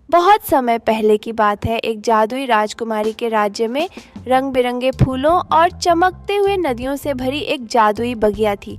बहुत समय पहले की बात है। एक जादुई राजकुमारी के राज्य में रंग बिरंगे फूलों और चमकते हुए नदियों से भरी एक जादुई बगिया थी।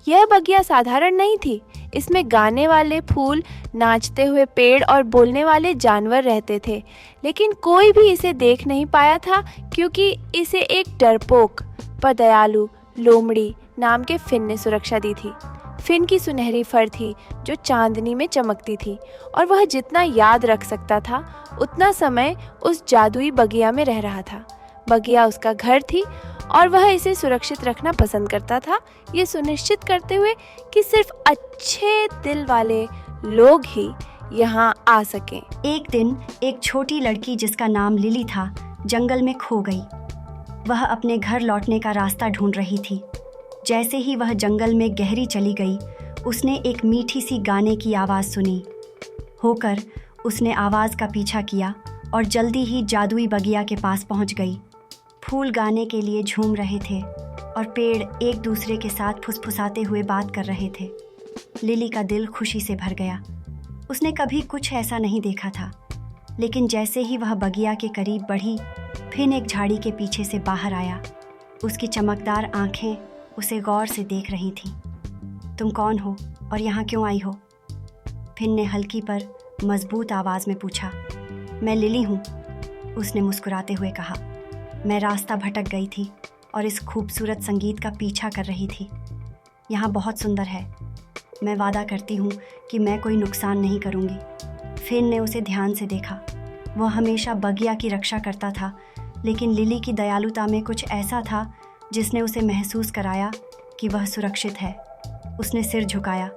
यह बगिया साधारण नहीं थी। इसमें गाने वाले फूल, नाचते हुए पेड़ और बोलने वाले जानवर रहते थे। लेकिन कोई भी इसे देख नहीं पाया था, क्योंकि इसे एक डरपोक पर दयालु लोमड़ी नाम के फिन ने सुरक्षा दी थी। फिन की सुनहरी फर थी जो चांदनी में चमकती थी, और वह जितना याद रख सकता था उतना समय उस जादुई बगिया में रह रहा था। बगिया उसका घर थी और वह इसे सुरक्षित रखना पसंद करता था, ये सुनिश्चित करते हुए कि सिर्फ अच्छे दिल वाले लोग ही यहाँ आ सकें। एक दिन एक छोटी लड़की जिसका नाम लिली था, जंगल में खो गई। वह अपने घर लौटने का रास्ता ढूंढ रही थी। जैसे ही वह जंगल में गहरी चली गई, उसने एक मीठी सी गाने की आवाज़ सुनी। होकर उसने आवाज़ का पीछा किया और जल्दी ही जादुई बगिया के पास पहुंच गई। फूल गाने के लिए झूम रहे थे और पेड़ एक दूसरे के साथ फुसफुसाते हुए बात कर रहे थे। लिली का दिल खुशी से भर गया। उसने कभी कुछ ऐसा नहीं देखा था। लेकिन जैसे ही वह बगिया के करीब बढ़ी, फिन एक झाड़ी के पीछे से बाहर आया। उसकी चमकदार आंखें उसे गौर से देख रही थीं। तुम कौन हो और यहाँ क्यों आई हो? फिन ने हल्की पर मजबूत आवाज़ में पूछा। मैं लिली हूँ, उसने मुस्कुराते हुए कहा। मैं रास्ता भटक गई थी और इस खूबसूरत संगीत का पीछा कर रही थी। यहाँ बहुत सुंदर है। मैं वादा करती हूँ कि मैं कोई नुकसान नहीं करूँगी। फिन ने उसे ध्यान से देखा। वह हमेशा बगिया की रक्षा करता था, लेकिन लिली की दयालुता में कुछ ऐसा था जिसने उसे महसूस कराया कि वह सुरक्षित है। उसने सिर झुकाया।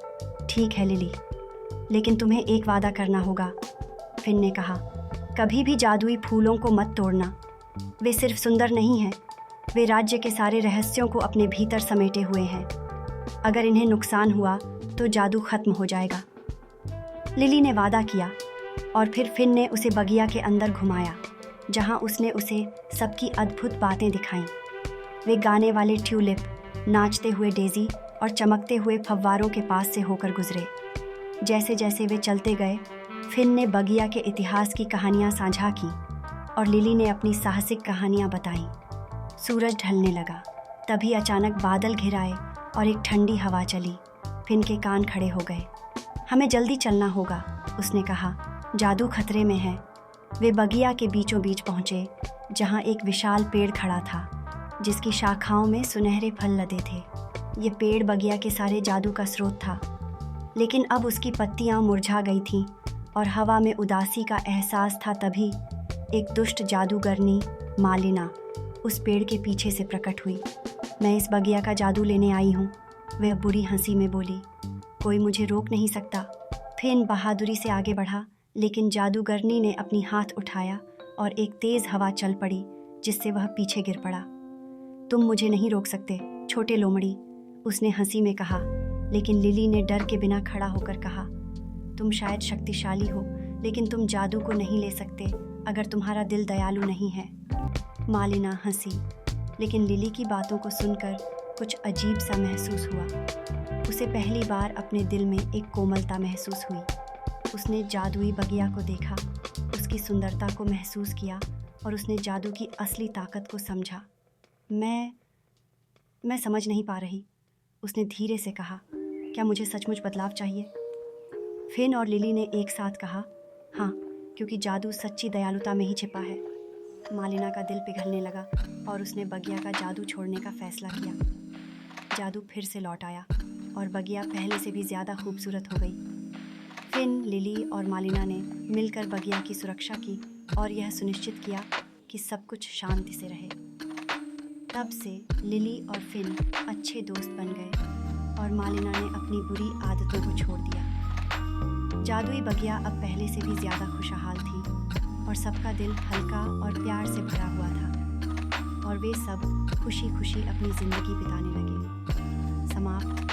ठीक है लिली, लेकिन तुम्हें एक वादा करना होगा, फिन ने कहा। कभी भी जादुई फूलों को मत तोड़ना। वे सिर्फ सुंदर नहीं हैं, वे राज्य के सारे रहस्यों को अपने भीतर समेटे हुए हैं। अगर इन्हें नुकसान हुआ तो जादू खत्म हो जाएगा। लिली ने वादा किया और फिर फिन ने उसे बगिया के अंदर घुमाया, जहां उसने उसे सबकी अद्भुत बातें दिखाईं। वे गाने वाले ट्यूलिप, नाचते हुए डेज़ी और चमकते हुए फव्वारों के पास से होकर गुजरे। जैसे जैसे वे चलते गए, फिन ने बगिया के इतिहास की कहानियाँ साझा की और लिली ने अपनी साहसिक कहानियाँ बताईं। सूरज ढलने लगा। तभी अचानक बादल घिर आए और एक ठंडी हवा चली। फिन के कान खड़े हो गए। हमें जल्दी चलना होगा, उसने कहा। जादू खतरे में है। वे बगिया के बीचों बीच पहुँचे, जहाँ एक विशाल पेड़ खड़ा था, जिसकी शाखाओं में सुनहरे फल लदे थे। ये पेड़ बगिया के सारे जादू का स्रोत था, लेकिन अब उसकी पत्तियाँ मुरझा गई थीं और हवा में उदासी का एहसास था। तभी एक दुष्ट जादूगरनी मालिना उस पेड़ के पीछे से प्रकट हुई। मैं इस बगिया का जादू लेने आई हूँ, वह बुरी हंसी में बोली। कोई मुझे रोक नहीं सकता। फिन बहादुरी से आगे बढ़ा, लेकिन जादूगरनी ने अपनी हाथ उठाया और एक तेज़ हवा चल पड़ी, जिससे वह पीछे गिर पड़ा। तुम मुझे नहीं रोक सकते, छोटे लोमड़ी, उसने हंसी में कहा। लेकिन लिली ने डर के बिना खड़ा होकर कहा, तुम शायद शक्तिशाली हो, लेकिन तुम जादू को नहीं ले सकते अगर तुम्हारा दिल दयालु नहीं है। मालिना हंसी, लेकिन लिली की बातों को सुनकर कुछ अजीब सा महसूस हुआ। उसे पहली बार अपने दिल में एक कोमलता महसूस हुई। उसने जादुई बगिया को देखा, उसकी सुंदरता को महसूस किया और उसने जादू की असली ताकत को समझा। मैं समझ नहीं पा रही, उसने धीरे से कहा। क्या मुझे सचमुच बदलाव चाहिए? फिन और लिली ने एक साथ कहा, हाँ, क्योंकि जादू सच्ची दयालुता में ही छिपा है। मालिना का दिल पिघलने लगा और उसने बगिया का जादू छोड़ने का फैसला किया। जादू फिर से लौट आया और बगिया पहले से भी ज़्यादा खूबसूरत हो गई। फिन, लिली और मालिना ने मिलकर बगिया की सुरक्षा की और यह सुनिश्चित किया कि सब कुछ शांति से रहे। तब से लिली और फिन अच्छे दोस्त बन गए और मालिना ने अपनी बुरी आदतों को छोड़ दिया। जादुई बगिया अब पहले से भी ज़्यादा खुशहाल थी और सबका दिल हल्का और प्यार से भरा हुआ था और वे सब खुशी खुशी अपनी ज़िंदगी बिताने लगे। समाप्त।